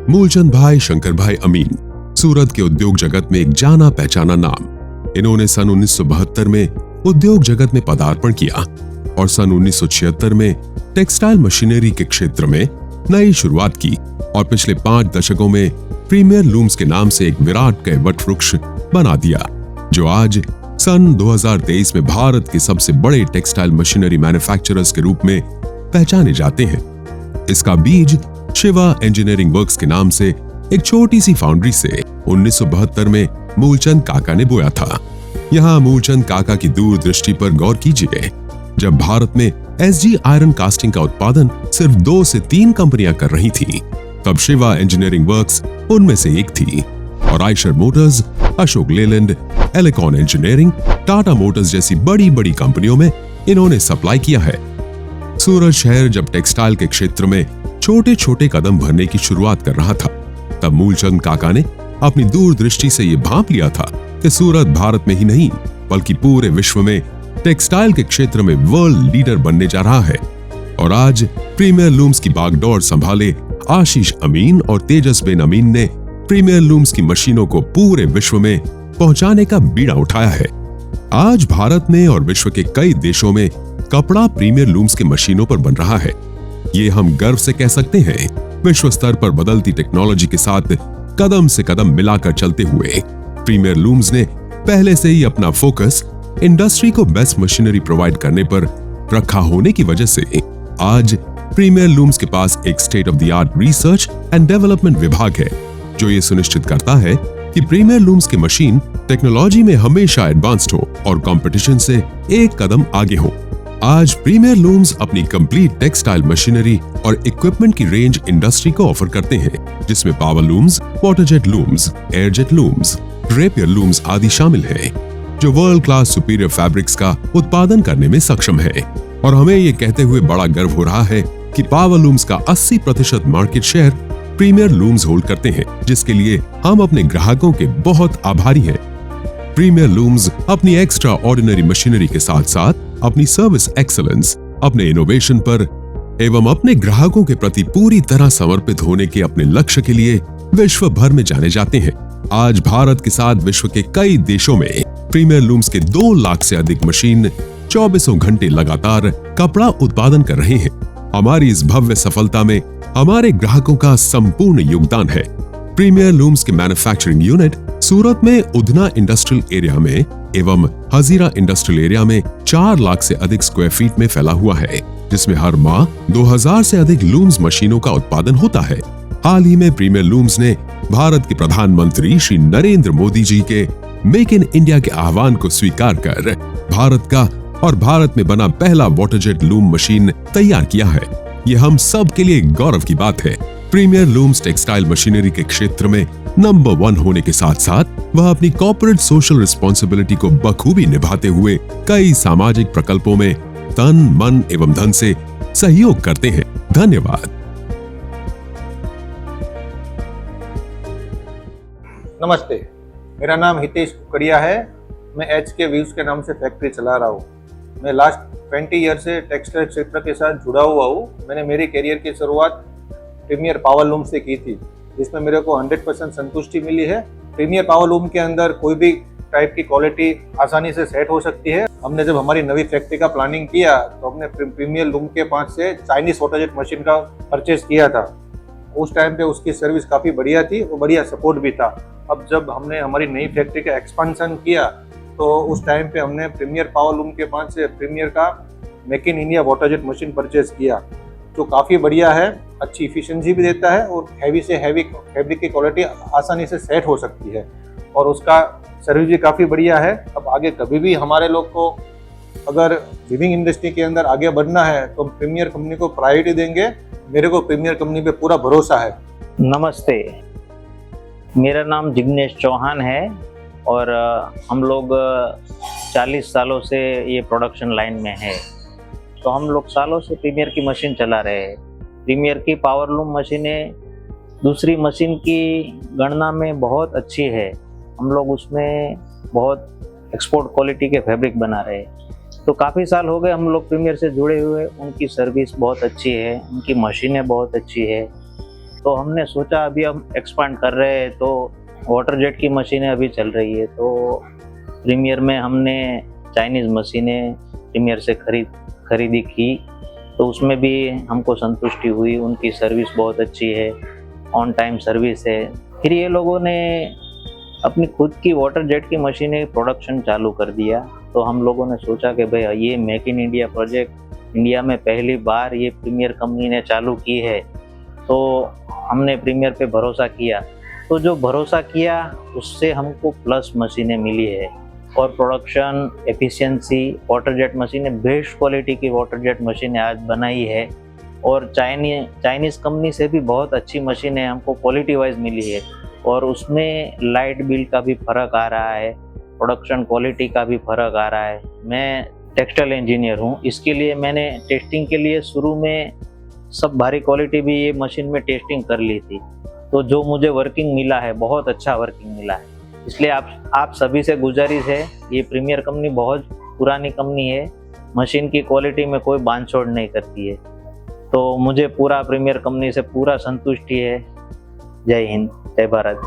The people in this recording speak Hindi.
मूलचंद भाई शंकर भाई अमीन सूरत के उद्योग जगत में एक जाना पहचाना नाम। इन्होंने सन 1972 में उद्योग जगत में पदार्पण किया और सन 1976 में टेक्सटाइल मशीनरी के क्षेत्र में नई शुरुआत की और पिछले 5 दशकों में प्रीमियर लूम्स के नाम से एक विराट कैवट वृक्ष बना दिया, जो आज सन 2023 में भारत के सबसे बड़े टेक्सटाइल मशीनरी मैन्युफैक्चरर्स के रूप में पहचाने जाते हैं। इसका बीज शिवा इंजीनियरिंग वर्क्स के नाम से एक छोटी सी फाउंड्री से 1972 में मूलचंद काका ने बोया था। यहाँ मूलचंद काका की दूरदृष्टि पर गौर कीजिए। जब भारत में एसजी आयरन कास्टिंग का उत्पादन सिर्फ 2 से 3 कंपनियां कर रही थीं, तब शिवा इंजीनियरिंग वर्क्स उनमें से एक थी और Eicher Motors, Ashok Leyland, Elecon engineering, Tata Motors जैसी बड़ी बड़ी कंपनियों में इन्होंने सप्लाई किया है। सूरत शहर जब टेक्सटाइल के क्षेत्र में छोटे छोटे कदम भरने की शुरुआत कर रहा था, तब मूलचंद काका ने अपनी दूरदृष्टि से ये भांप लिया था कि सूरत भारत में ही नहीं बल्कि पूरे विश्व में टेक्सटाइल के क्षेत्र में वर्ल्ड लीडर बनने जा रहा है। और आज प्रीमियर लूम्स की बागडोर संभाले आशीष अमीन और तेजसबेन अमीन ने प्रीमियर लूम्स की मशीनों को पूरे विश्व में पहुंचाने का बीड़ा उठाया है। आज भारत में और विश्व के कई देशों में कपड़ा प्रीमियर लूम्स के मशीनों पर बन रहा है। ये हम गर्व से कह सकते हैं। विश्व स्तर पर बदलती टेक्नोलॉजी के साथ कदम से कदम मिलाकर चलते हुए प्रीमियर लूम्स ने पहले से ही अपना फोकस इंडस्ट्री को बेस्ट मशीनरी प्रोवाइड करने पर रखा होने की वजह से आज प्रीमियर लूम्स के पास एक state of the art research and development विभाग है, जो ये सुनिश्चित करता है कि प्रीमियर लूम्स की मशीन टेक्नोलॉजी में हमेशा एडवांस्ड हो और कंपटीशन से एक कदम आगे हो। आज प्रीमियर लूम्स अपनी कंप्लीट टेक्सटाइल मशीनरी और इक्विपमेंट की रेंज इंडस्ट्री को ऑफर करते हैं, जिसमें power looms, waterjet looms, airjet looms, draper looms आदि शामिल हैं, जो वर्ल्ड क्लास सुपीरियर फैब्रिक्स का उत्पादन करने में सक्षम है। और हमें ये कहते हुए बड़ा गर्व हो रहा है कि पावर लूम्स का 80% market share premier looms hold करते हैं, जिसके लिए हम अपने ग्राहकों के बहुत आभारी हैं। प्रीमियर लूम्स अपनी एक्स्ट्रा ऑर्डिनरी मशीनरी के साथ साथ अपनी सर्विस एक्सीलेंस, अपने इनोवेशन पर एवं अपने ग्राहकों के प्रति पूरी तरह समर्पित होने के अपने लक्ष्य के लिए विश्व भर में जाने जाते हैं। आज भारत के साथ विश्व के कई देशों में प्रीमियर लूम्स के 2 लाख से अधिक मशीन 24 घंटे लगातार कपड़ा उत्पादन कर रहे हैं। हमारी इस भव्य सफलता में हमारे ग्राहकों का संपूर्ण योगदान है। प्रीमियर लूम्स के मैन्युफैक्चरिंग यूनिट सूरत में उधना इंडस्ट्रियल एरिया में एवं हजीरा इंडस्ट्रियल एरिया में 4 लाख से अधिक स्क्वायर फीट में फैला हुआ है, जिसमें हर माह 2000 से अधिक लूम्स मशीनों का उत्पादन होता है। हाल ही में प्रीमियर लूम्स ने भारत के प्रधानमंत्री श्री नरेंद्र मोदी जी के मेक इन इंडिया के आह्वान को स्वीकार कर भारत का और भारत में बना पहला वाटरजेट लूम मशीन तैयार किया है। ये हम सब के लिए गौरव की बात है। प्रीमियर लूम्स टेक्सटाइल मशीनरी के क्षेत्र में नंबर 1 होने के साथ साथ वह अपनी कॉर्पोरेट सोशल रिस्पॉन्सिबिलिटी को बखूबी निभाते हुए कई सामाजिक प्रकल्पों में तन, मन एवं धन से सहयोग करते हैं। धन्यवाद। नमस्ते, मेरा नाम हितेश कुकड़िया है। मैं HK व्यूज के नाम से फैक्ट्री चला रहा हूँ। मैं लास्ट 20 ईयर से टेक्सटाइल क्षेत्र के साथ जुड़ा हुआ हूँ। मैंने मेरी करियर की शुरुआत प्रीमियर पावर लूम से की थी, जिसमें मेरे को 100% संतुष्टि मिली है। प्रीमियर पावर लूम के अंदर कोई भी टाइप की क्वालिटी आसानी से सेट हो सकती है। हमने जब हमारी नवी फैक्ट्री का प्लानिंग किया तो हमने प्रीमियर लूम के पास से चाइनीज वाटरजेट मशीन का परचेज किया था। उस टाइम पे उसकी सर्विस काफ़ी बढ़िया थी और बढ़िया सपोर्ट भी था। अब जब हमने हमारी नई फैक्ट्री का एक्सपांशन किया तो उस टाइम पे हमने प्रीमियर पावर लूम के पास से प्रीमियर का make in India waterjet machine purchase किया, जो काफ़ी बढ़िया है, अच्छी इफिशिएंसी भी देता है और हैवी से हैवी फैब्रिक की क्वालिटी आसानी से सेट हो सकती है और उसका सर्विस भी काफ़ी बढ़िया है। अब आगे कभी भी हमारे लोग को अगर वीविंग इंडस्ट्री के अंदर आगे बढ़ना है तो हम प्रीमियर कंपनी को प्रायोरिटी देंगे। मेरे को प्रीमियर कंपनी पे पूरा भरोसा है। नमस्ते, मेरा नाम जिग्नेश चौहान है और हम लोग 40 सालों से ये प्रोडक्शन लाइन में है। तो हम लोग सालों से प्रीमियर की मशीन चला रहे हैं। प्रीमियर की पावर लूम मशीनें दूसरी मशीन की गणना में बहुत अच्छी है। हम लोग उसमें बहुत एक्सपोर्ट क्वालिटी के फैब्रिक बना रहे हैं। तो काफ़ी साल हो गए हम लोग प्रीमियर से जुड़े हुए। उनकी सर्विस बहुत अच्छी है, उनकी मशीनें बहुत अच्छी है। तो हमने सोचा अभी हम एक्सपांड कर रहे हैं, तो वाटर जेट की मशीनें अभी चल रही है, तो प्रीमियर में हमने चाइनीज़ मशीनें प्रीमियर से खरीदी की, तो उसमें भी हमको संतुष्टि हुई। उनकी सर्विस बहुत अच्छी है, ऑन टाइम सर्विस है। फिर ये लोगों ने अपनी खुद की वाटर जेट की मशीनें प्रोडक्शन चालू कर दिया, तो हम लोगों ने सोचा कि भाई ये make in India project India में पहली बार ये प्रीमियर कंपनी ने चालू की है, तो हमने प्रीमियर पे भरोसा किया। तो जो भरोसा किया उससे हमको प्लस मशीनें मिली है, और प्रोडक्शन एफिशिएंसी वाटर जेट मशीनें बेस्ट क्वालिटी की वाटर जेट मशीनें आज बनाई है, और चाइनीज़ कंपनी से भी बहुत अच्छी मशीनें हमको क्वालिटी वाइज मिली है, और उसमें लाइट बिल का भी फ़र्क आ रहा है, प्रोडक्शन क्वालिटी का भी फ़र्क आ रहा है। मैं टेक्सटाइल इंजीनियर हूँ, इसके लिए मैंने टेस्टिंग के लिए शुरू में सब भारी क्वालिटी भी ये मशीन में टेस्टिंग कर ली थी, तो जो मुझे वर्किंग मिला है बहुत अच्छा वर्किंग मिला है। इसलिए आप सभी से गुजारिश है, ये प्रीमियर कंपनी बहुत पुरानी कंपनी है, मशीन की क्वालिटी में कोई बांधछोड़ नहीं करती है, तो मुझे पूरा प्रीमियर कंपनी से पूरा संतुष्टि है। जय हिंद, जय भारत।